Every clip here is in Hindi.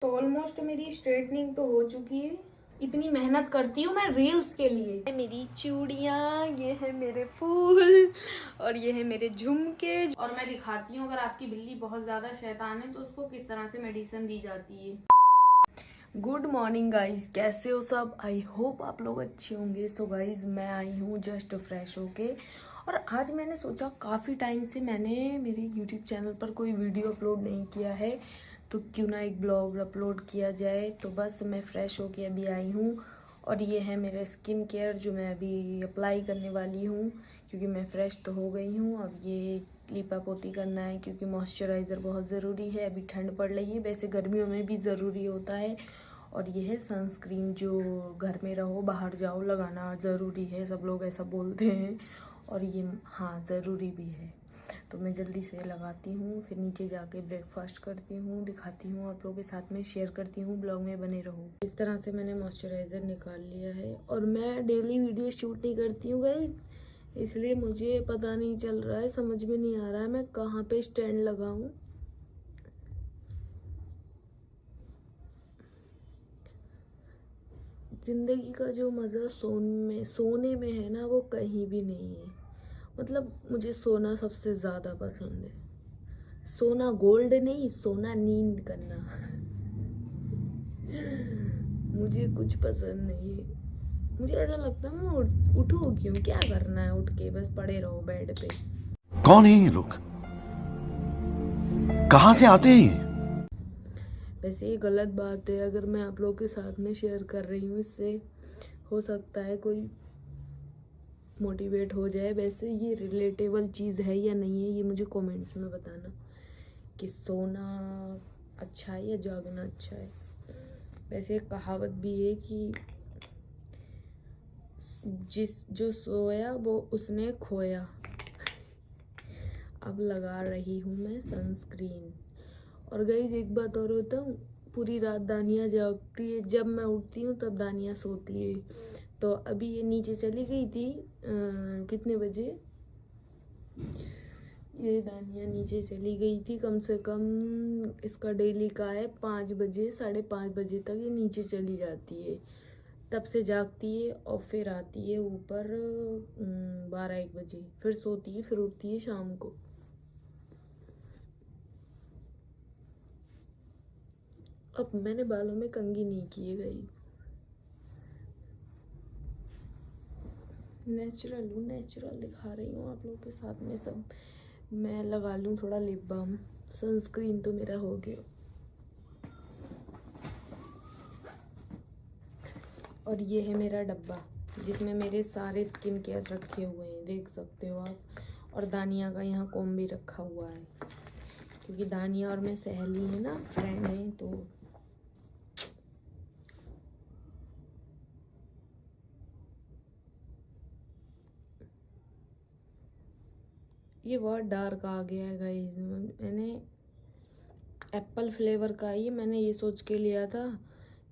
ऑलमोस्ट मेरी स्ट्रेटनिंग तो हो चुकी है। इतनी मेहनत करती हूँ मैं रील्स के लिए। मेरी चूड़ियाँ, ये है मेरे फूल और ये है मेरे झुमके। और मैं दिखाती हूँ अगर आपकी बिल्ली बहुत ज्यादा शैतान है तो उसको किस तरह से मेडिसिन दी जाती है। गुड मॉर्निंग गाइज, कैसे हो सब? आई होप आप लोग अच्छे होंगे। सो गाइज मैं आई हूँ जस्ट फ्रेश होके और आज मैंने सोचा काफ़ी टाइम से मैंने मेरे यूट्यूब चैनल पर कोई वीडियो अपलोड नहीं किया है तो क्यों ना एक ब्लॉग अपलोड किया जाए। तो बस मैं फ्रेश होके अभी आई हूँ और ये है मेरा स्किन केयर जो मैं अभी अप्लाई करने वाली हूँ क्योंकि मैं फ्रेश तो हो गई हूँ। अब ये लिपा पोती करना है क्योंकि मॉइस्चराइज़र बहुत ज़रूरी है। अभी ठंड पड़ रही है, वैसे गर्मियों में भी ज़रूरी होता है। और ये है सनस्क्रीन जो घर में रहो बाहर जाओ लगाना ज़रूरी है, सब लोग ऐसा बोलते हैं और ये हाँ ज़रूरी भी है। तो मैं जल्दी से लगाती हूँ, फिर नीचे जाके ब्रेकफास्ट करती हूँ, दिखाती हूँ आप लोगों के साथ में, शेयर करती हूँ, ब्लॉग में बने रहो। इस तरह से मैंने मॉइस्चराइज़र निकाल लिया है और मैं डेली वीडियो शूट नहीं करती हूँ गाइस, इसलिए मुझे पता नहीं चल रहा है, समझ में नहीं आ रहा है मैं कहाँ पे स्टैंड लगाऊँ। जिंदगी का जो मज़ा सोने में है ना वो कहीं भी नहीं है। मतलब मुझे सोना सबसे ज़्यादा पसंद है। सोना गोल्ड नहीं, सोना नींद करना मुझे कुछ पसंद नहीं है। मुझे ऐसा लगता है मैं उठूँ क्यों, क्या करना है उठ के, बस पड़े रहो बेड पे। कौन है ये लोग, कहाँ से आते हैं ये? वैसे ये गलत बात है अगर मैं आप लोगों के साथ में शेयर कर रही हूँ, इससे हो सकता है कोई मोटिवेट हो जाए। वैसे ये रिलेटेबल चीज़ है या नहीं है ये मुझे कमेंट्स में बताना कि सोना अच्छा है या जागना अच्छा है। वैसे एक कहावत भी है कि जो सोया वो उसने खोया। अब लगा रही हूँ मैं सनस्क्रीन। और गाइस एक बात और बताऊँ, पूरी रात दानिया जागती है, जब मैं उठती हूँ तब दानिया सोती है। तो अभी ये नीचे चली गई थी कितने बजे, ये दानिया नीचे चली गई थी कम से कम, इसका डेली का है 5 बजे 5:30 बजे तक ये नीचे चली जाती है, तब से जागती है और फिर आती है ऊपर 12-1 बजे, फिर सोती है, फिर उठती है शाम को। अब मैंने बालों में कंघी नहीं की है गई, नेचुरल हूँ, नेचुरल दिखा रही हूँ आप लोगों के साथ में सब। मैं लगा लूँ थोड़ा लिप बाम, सनस्क्रीन तो मेरा हो गया। और ये है मेरा डब्बा जिसमें मेरे सारे स्किन केयर रखे हुए हैं, देख सकते हो आप। और दानिया का यहाँ कॉम भी रखा हुआ है क्योंकि दानिया और मैं सहेली है ना, फ्रेंड है। तो ये बहुत डार्क आ गया है गाइस, मैंने एप्पल फ्लेवर का ही मैंने ये सोच के लिया था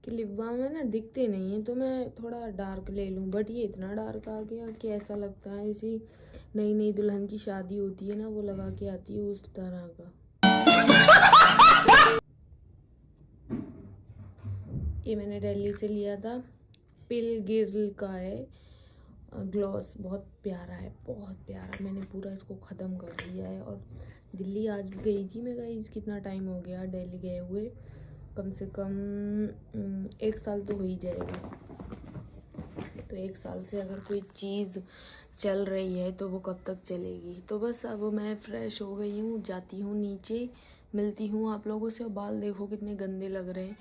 कि लिप बाम में ना दिखते नहीं है तो मैं थोड़ा डार्क ले लूँ, बट ये इतना डार्क आ गया कि ऐसा लगता है इसी नई नई दुल्हन की शादी होती है ना वो लगा के आती है उस तरह का। ये मैंने दिल्ली से लिया था, पिलगिर्ल का है ग्लॉस, बहुत प्यारा है, बहुत प्यारा। मैंने पूरा इसको ख़त्म कर दिया है। और दिल्ली आज गई थी मैं गाइस, कितना टाइम हो गया दिल्ली गए हुए, कम से कम 1 साल तो हो ही जाएगा। तो 1 साल से अगर कोई चीज़ चल रही है तो वो कब तक चलेगी। तो बस अब मैं फ्रेश हो गई हूँ, जाती हूँ नीचे, मिलती हूँ आप लोगों से। और बाल देखो कितने गंदे लग रहे हैं।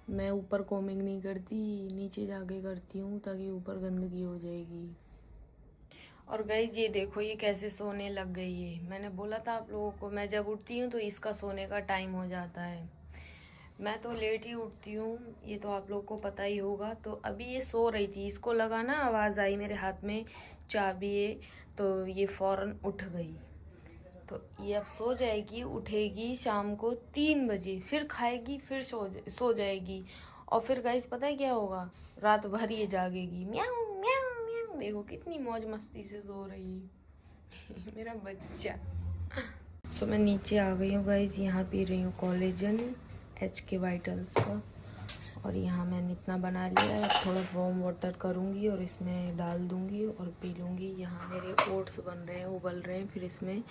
मैं ऊपर कॉमिंग नहीं करती, नीचे जाके करती हूँ ताकि ऊपर गंदगी हो जाएगी। और गाइस ये देखो ये कैसे सोने लग गई है। मैंने बोला था आप लोगों को मैं जब उठती हूँ तो इसका सोने का टाइम हो जाता है। मैं तो लेट ही उठती हूँ, ये तो आप लोगों को पता ही होगा। तो अभी ये सो रही थी, इसको लगा ना आवाज़ आई मेरे हाथ में चाबी है तो ये फौरन उठ गई। तो ये अब सो जाएगी, उठेगी शाम को 3 बजे, फिर खाएगी, फिर सो जाएगी। और फिर गाइस पता है क्या होगा, रात भर ये जागेगी, म्याऊं म्याऊं म्याऊं। देखो कितनी मौज मस्ती से सो रही है मेरा बच्चा। सो मैं नीचे आ गई हूँ गाइस, यहाँ पी रही हूँ कोलेजन HK वाइटल्स का। और यहाँ मैंने इतना बना लिया है, थोड़ा वार्म वाटर करूँगी और इसमें डाल दूँगी और पी लूँगी। यहाँ मेरे ओट्स बन रहे हैं, उबल रहे हैं, फिर इसमें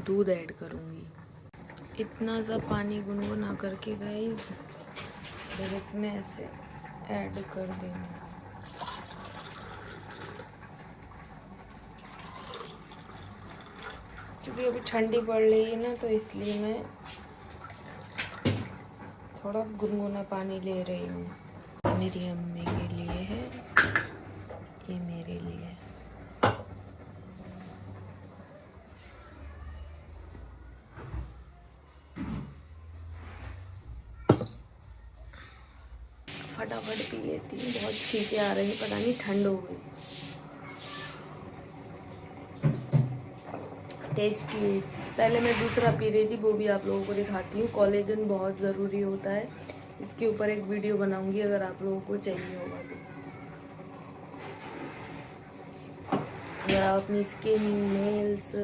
दूध ऐड करूँगी। इतना सा पानी गुनगुना करके गाइस फिर इसमें ऐसे ऐड कर देंगे। क्योंकि अभी ठंडी पड़ रही है ना, तो इसलिए मैं थोड़ा गुनगुना पानी ले रही हूँ। मेरी अम्मी के लिए है, ये मेरे लिए है। फटाफट पी लेती हूँ, बहुत छींके आ रही, पता नहीं ठंड हो गई। टेस्टी। पहले मैं दूसरा पी रही थी, वो भी आप लोगों को दिखाती हूँ। कोलेजन बहुत ज़रूरी होता है, इसके ऊपर एक वीडियो बनाऊंगी अगर आप लोगों को चाहिए होगा तो। अगर आप अपनी स्किन, नेल्स,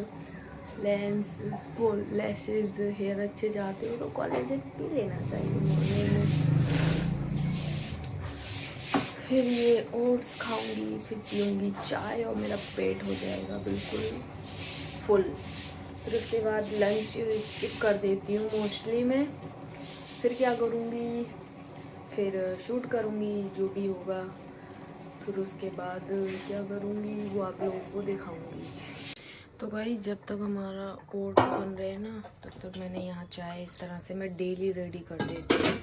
लेंस, वो लैशेज, हेयर अच्छे चाहते हो तो कोलेजन पी लेना चाहिए मॉर्निंग में। फिर ये ओट्स खाऊंगी, फिर पीऊँगी चाय और मेरा पेट हो जाएगा बिल्कुल फुल। फिर उसके बाद लंच स्किप कर देती हूँ मोस्टली मैं। फिर क्या करूँगी, फिर शूट करूँगी जो भी होगा। फिर उसके बाद क्या करूँगी वो आप लोगों को दिखाऊँगी। तो भाई जब तक हमारा ओट्स बन रहे हैं ना, तब तक मैंने यहाँ चाय इस तरह से मैं डेली रेडी कर देती हूँ।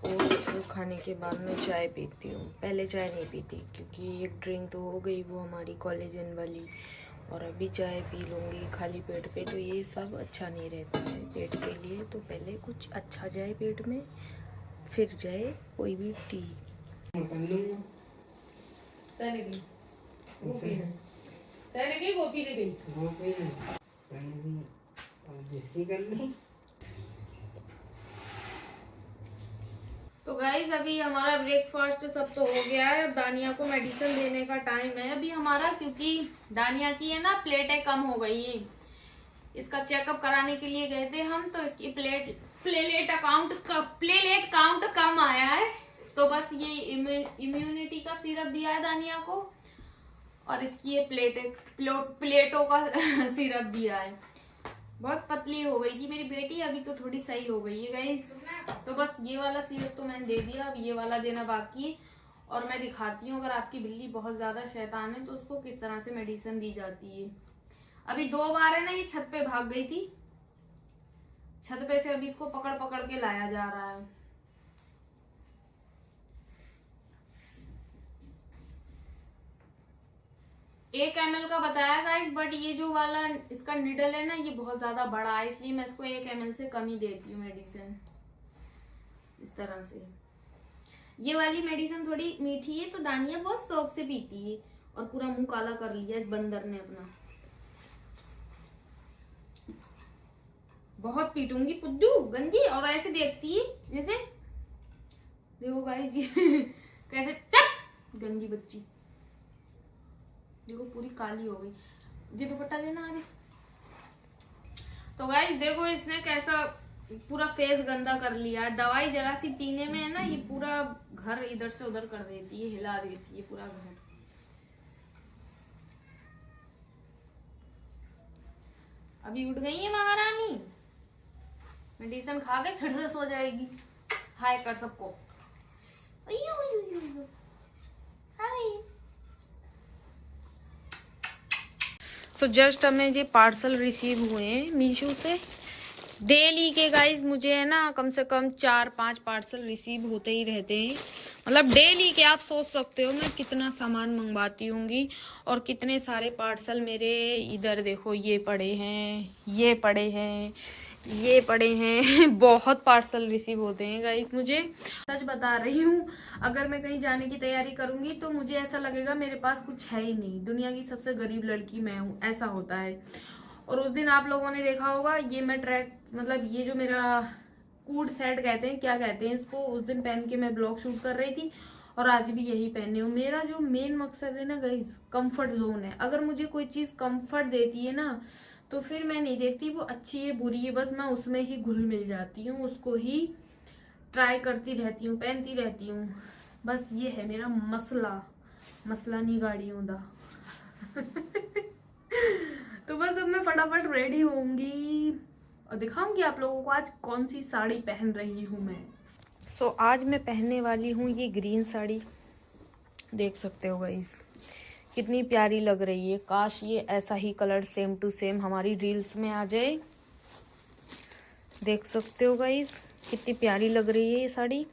ओट्स खाने के बाद मैं चाय पीती हूँ। पहले चाय नहीं पीती क्योंकि एक ड्रिंक तो हो गई वो हमारी कोलेजन वाली, और अभी चाय पी लूँगी खाली पेट पे, तो ये सब अच्छा नहीं रहता है पेट के लिए। तो पहले कुछ अच्छा जाए पेट में, फिर जाए कोई भी टी। तो गाइज अभी हमारा ब्रेकफास्ट सब तो हो गया है। अब दानिया को मेडिसिन देने का टाइम है अभी हमारा, क्योंकि दानिया की है ना प्लेटें कम हो गई है। इसका चेकअप कराने के लिए गए थे हम, तो इसकी प्लेलेट काउंट कम आया है। तो बस ये इम्यूनिटी का सिरप दिया है दानिया को, और इसकी ये प्लेटों का सिरप दिया है। बहुत पतली हो गई थी मेरी बेटी, अभी तो थोड़ी सही हो गई है गाइस। तो बस ये वाला सिरप तो मैंने दे दिया, अब ये वाला देना बाकी है। और मैं दिखाती हूँ अगर आपकी बिल्ली बहुत ज्यादा शैतान है तो उसको किस तरह से मेडिसिन दी जाती है। अभी 2 बार है ना ये छत पे भाग गई थी, छत पे से अभी इसको पकड़ पकड़ के लाया जा रहा है। एक ml का बताया गाइस, बट ये जो वाला इसका निडल है ना ये बहुत ज्यादा बड़ा है, इसलिए मैं इसको 1 ml से कम ही देती हूँ मेडिसिन। इस तरह से ये वाली मेडिसिन थोड़ी मीठी है तो दानिया बहुत शौक से पीती है। और पूरा मुंह काला कर लिया इस बंदर ने अपना। बहुत पीटूंगी पुद्दू, गंदी। और ऐसे देखती है जैसे, देखो गाइस ये कैसे, चप गंदी बच्ची, देखो पूरी काली हो गई। जी दुपट्टा देना आगे। तो गाइस देखो इसने कैसा पूरा फेस गंदा कर लिया है। दवाई जरा सी पीने में है ना ये पूरा घर इधर से उधर कर देती है, हिला देती है पूरा घर। अभी उठ गई है महारानी, मेडिसिन खा के फिर से सो जाएगी। हाय कर सबको, हाय। तो जस्ट हमें ये पार्सल रिसीव हुए हैं मीशो से। डेली के गाइस मुझे है ना कम से कम 4-5 पार्सल रिसीव होते ही रहते हैं। मतलब डेली के, आप सोच सकते हो मैं कितना सामान मंगवाती होंगी और कितने सारे पार्सल मेरे इधर देखो ये पड़े हैं, ये पड़े हैं, ये पड़े हैं। बहुत पार्सल रिसीव होते हैं गाइस मुझे। सच बता रही हूँ, अगर मैं कहीं जाने की तैयारी करूंगी तो मुझे ऐसा लगेगा मेरे पास कुछ है ही नहीं, दुनिया की सबसे गरीब लड़की मैं हूँ, ऐसा होता है। और उस दिन आप लोगों ने देखा होगा ये मैं मतलब ये जो मेरा कूड सेट कहते हैं, क्या कहते हैं इसको, उस दिन पहन के मैं ब्लॉग शूट कर रही थी और आज भी यही पहने हूँ। मेरा जो मेन मकसद है ना गाइस, कंफर्ट जोन है। अगर मुझे कोई चीज कंफर्ट देती है ना तो फिर मैं नहीं देखती वो अच्छी है बुरी है, बस मैं उसमें ही घुल मिल जाती हूँ, उसको ही ट्राई करती रहती हूँ, पहनती रहती हूँ। बस ये है मेरा मसला नहीं गाड़ियों दा। तो बस अब मैं फटाफट रेडी होंगी और दिखाऊंगी आप लोगों को आज कौन सी साड़ी पहन रही हूँ मैं। सो आज मैं पहनने वाली हूँ ये ग्रीन साड़ी। देख सकते हो गाइस कितनी प्यारी लग रही है। काश ये ऐसा ही कलर सेम टू सेम हमारी रील्स में आ जाए। देख सकते हो गाइस कितनी प्यारी लग रही है ये साड़ी।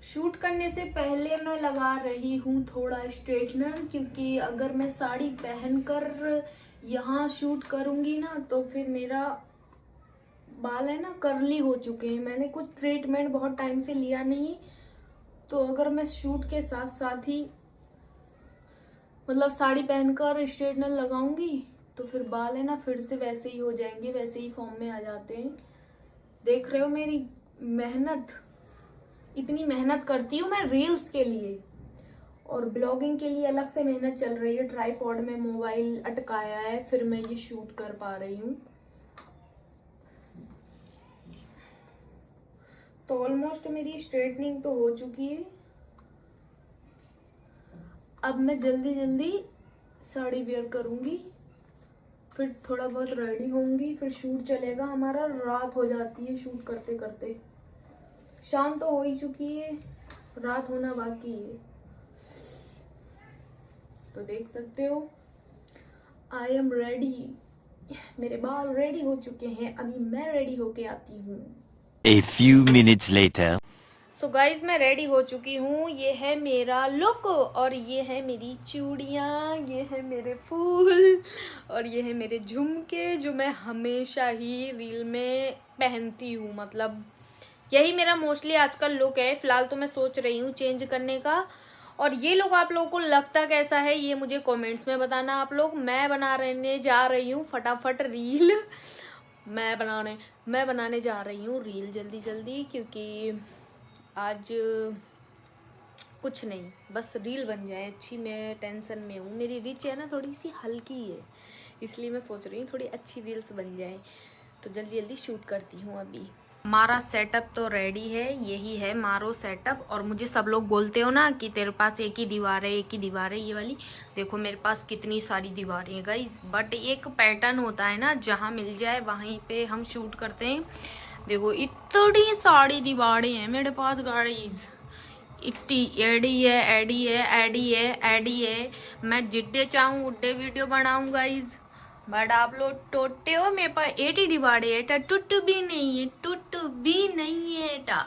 शूट करने से पहले मैं लगा रही हूँ थोड़ा स्ट्रेटनर, क्योंकि अगर मैं साड़ी पहनकर यहाँ शूट करूँगी ना तो फिर मेरा बाल है ना कर्ली हो चुके हैं। मैंने कुछ ट्रीटमेंट बहुत टाइम से लिया नहीं, तो अगर मैं शूट के साथ साथ ही मतलब साड़ी पहनकर स्ट्रेटनर लगाऊंगी तो फिर बाल है ना फिर से वैसे ही हो जाएंगे, वैसे ही फॉर्म में आ जाते हैं। देख रहे हो मेरी मेहनत, इतनी मेहनत करती हूँ मैं रील्स के लिए, और ब्लॉगिंग के लिए अलग से मेहनत चल रही है। ट्राइपॉड में मोबाइल अटकाया है, फिर मैं ये शूट कर पा रही हूँ। तो ऑलमोस्ट मेरी स्ट्रेटनिंग तो हो चुकी है। अब मैं जल्दी जल्दी साड़ी वेयर करूंगी, फिर थोड़ा बहुत रेडी होंगी, फिर शूट चलेगा हमारा। रात हो जाती है शूट करते करते, शाम तो हो ही चुकी है, रात होना बाकी है। तो देख सकते हो आई एम रेडी, मेरे बाल रेडी हो चुके हैं। अभी मैं रेडी होके आती हूँ। A few minutes later. So guys मैं रेडी हो चुकी हूँ। ये है मेरा लुक और ये है मेरी चूड़ियाँ, ये है मेरे फूल और ये है मेरे झुमके जो मैं हमेशा ही रील में पहनती हूँ। मतलब यही मेरा मोस्टली आजकल लुक है। फिलहाल तो मैं सोच रही हूँ चेंज करने का। और ये लुक आप लोगों को लगता कैसा है ये मुझे कमेंट्स में बताना आप लोग। मैं बनाने जा रही हूँ फटाफट रील। मैं बनाने जा रही हूँ रील जल्दी जल्दी, क्योंकि आज कुछ नहीं, बस रील बन जाए अच्छी। मैं टेंशन में हूँ, मेरी रीच है ना थोड़ी सी हल्की है, इसलिए मैं सोच रही हूँ थोड़ी अच्छी रील्स बन जाए। तो जल्दी जल्दी शूट करती हूँ। अभी हमारा सेटअप तो रेडी है, यही है मारो सेटअप। और मुझे सब लोग बोलते हो ना कि तेरे पास एक ही दीवार है, एक ही दीवार है। ये वाली देखो मेरे पास कितनी सारी दीवारें हैं गाइस, बट एक पैटर्न होता है ना, जहाँ मिल जाए वहीं पे हम शूट करते हैं। देखो इतनी सारी दीवारें हैं मेरे पास गाइस, इतनी एडी है। मैं जिड्डे चाहूँ उड्डे वीडियो बनाऊँ गाइस, बट आप लोग टोटे हो। मेरे पास 80 दीवारें है, टूट भी नहीं है टा।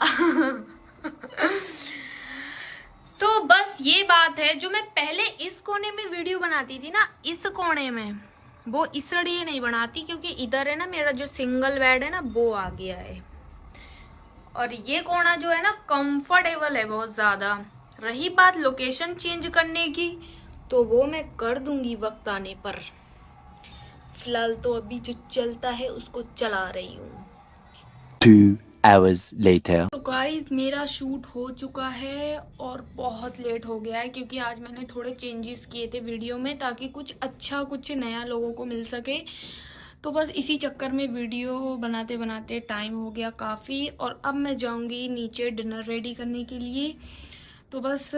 तो बस ये बात है, जो मैं पहले इस कोने में वीडियो बनाती थी ना, इस कोने में, वो इसलिए नहीं बनाती क्योंकि इधर है ना मेरा जो सिंगल बेड है ना वो आ गया है, और ये कोना जो है ना कंफर्टेबल है बहुत ज्यादा। रही बात लोकेशन चेंज करने की, तो वो मैं कर दूंगी वक्त आने पर। फिलहाल तो अभी जो चलता है उसको चला रही हूँ। 2 hours later. तो गाइस मेरा शूट हो चुका है और बहुत लेट हो गया है, क्योंकि आज मैंने थोड़े चेंजेस किए थे वीडियो में ताकि कुछ अच्छा कुछ नया लोगों को मिल सके। तो बस इसी चक्कर में वीडियो बनाते बनाते टाइम हो गया काफ़ी। और अब मैं जाऊंगी नीचे डिनर रेडी करने के लिए। तो बस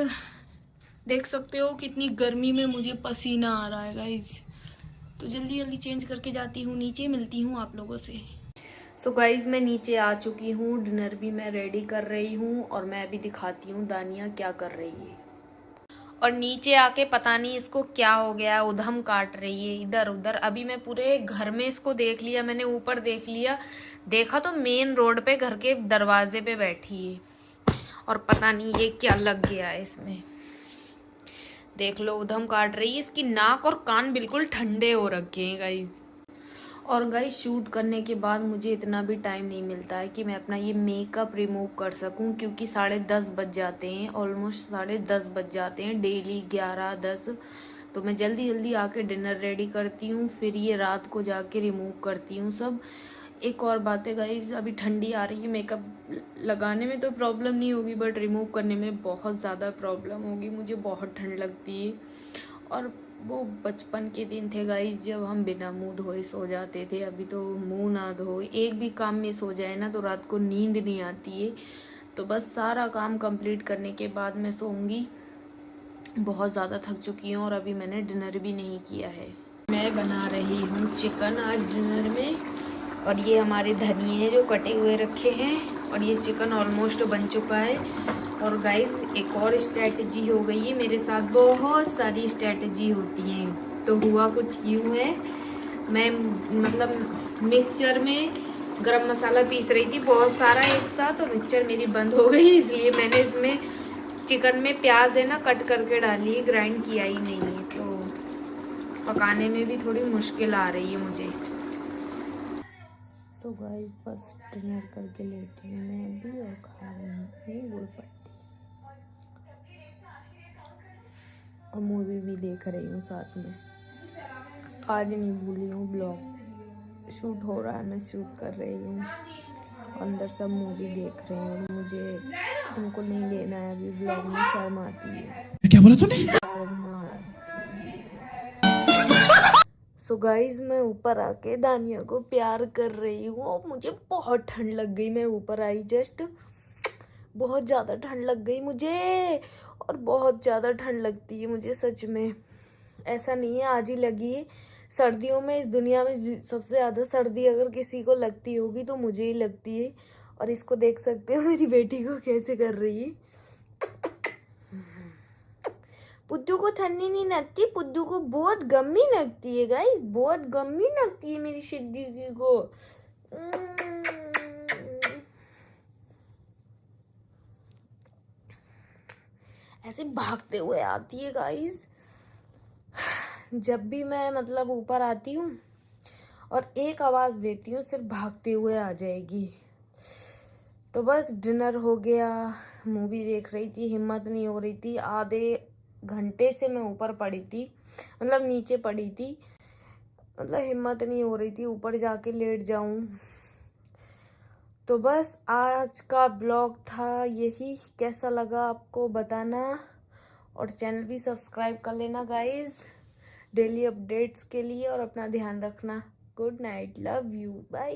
देख सकते हो कितनी गर्मी में मुझे पसीना आ रहा है गाइस। तो जल्दी जल्दी चेंज करके जाती हूँ नीचे, मिलती हूँ आप लोगों से। सो गाइज मैं नीचे आ चुकी हूँ, डिनर भी मैं रेडी कर रही हूँ और मैं अभी दिखाती हूँ दानिया क्या कर रही है। और नीचे आके पता नहीं इसको क्या हो गया, उधम काट रही है इधर उधर। अभी मैं पूरे घर में इसको देख लिया, मैंने ऊपर देख लिया, देखा तो मेन रोड पे घर के दरवाजे पे बैठी है और पता नहीं ये क्या लग गया है इसमें। देख लो उधम काट रही है, इसकी नाक और कान बिल्कुल ठंडे हो रखे हैं गाइस। और गाइस शूट करने के बाद मुझे इतना भी टाइम नहीं मिलता है कि मैं अपना ये मेकअप रिमूव कर सकूं, क्योंकि 10:30 बज जाते हैं, ऑलमोस्ट 10:30 बज जाते हैं डेली 11-10। तो मैं जल्दी जल्दी आके डिनर रेडी करती हूँ, फिर ये रात को जाके रिमूव करती हूँ सब। एक और बात है गाइज, अभी ठंडी आ रही है, मेकअप लगाने में तो प्रॉब्लम नहीं होगी बट रिमूव करने में बहुत ज़्यादा प्रॉब्लम होगी, मुझे बहुत ठंड लगती है। और वो बचपन के दिन थे गाइज जब हम बिना मुंह धोए सो जाते थे। अभी तो मुंह ना धोए एक भी काम में सो जाए ना तो रात को नींद नहीं आती है। तो बस सारा काम कंप्लीट करने के बाद मैं सोऊंगी। बहुत ज़्यादा थक चुकी हूँ और अभी मैंने डिनर भी नहीं किया है। मैं बना रही हूँ चिकन आज डिनर में, और ये हमारे धनिये जो कटे हुए रखे हैं, और ये चिकन ऑलमोस्ट बन चुका है। और गाइस एक और स्ट्रेटजी हो गई है मेरे साथ, बहुत सारी स्ट्रेटजी होती हैं। तो हुआ कुछ यूँ है, मैं मतलब मिक्सचर में गरम मसाला पीस रही थी बहुत सारा एक साथ, और मिक्सचर मेरी बंद हो गई, इसलिए मैंने इसमें चिकन में प्याज है ना कट करके डाली, ग्राइंड किया ही नहीं है, तो पकाने में भी थोड़ी मुश्किल आ रही है मुझे। तो गाइस बस डिनर करके लेटी हूँ मैं अभी और खा रही हूँ गुड़ पट्टी और मूवी भी देख रही हूँ साथ में। आज नहीं भूली हूँ, ब्लॉग शूट हो रहा है, मैं शूट कर रही हूँ, अंदर सब मूवी देख रहे हैं और मुझे उनको नहीं लेना है अभी ब्लॉग में, शर्म आती है। क्या बोला तूने? सो गाइज मैं ऊपर आके दानिया को प्यार कर रही हूँ और मुझे बहुत ठंड लग गई। मैं ऊपर आई जस्ट, बहुत ज़्यादा ठंड लग गई मुझे, और बहुत ज़्यादा ठंड लगती है मुझे सच में। ऐसा नहीं है आज ही लगी है, सर्दियों में इस दुनिया में सबसे ज़्यादा सर्दी अगर किसी को लगती होगी तो मुझे ही लगती है। और इसको देख सकते हो मेरी बेटी को कैसे कर रही है। पुद्दू को ठंडी नहीं लगती, पुद्दू को बहुत गमी लगती है गाइस, बहुत गमी लगती है मेरी सिद्दीकी को। ऐसे भागते हुए आती है गाइस, जब भी मैं मतलब ऊपर आती हूँ और एक आवाज़ देती हूँ सिर्फ भागते हुए आ जाएगी। तो बस डिनर हो गया, मूवी देख रही थी, हिम्मत नहीं हो रही थी, आधे घंटे से मैं ऊपर पड़ी थी, मतलब नीचे पड़ी थी, मतलब हिम्मत नहीं हो रही थी ऊपर जाके लेट जाऊं। तो बस आज का ब्लॉग था यही, कैसा लगा आपको बताना, और चैनल भी सब्सक्राइब कर लेना गाइस डेली अपडेट्स के लिए, और अपना ध्यान रखना। Good night, love you, bye.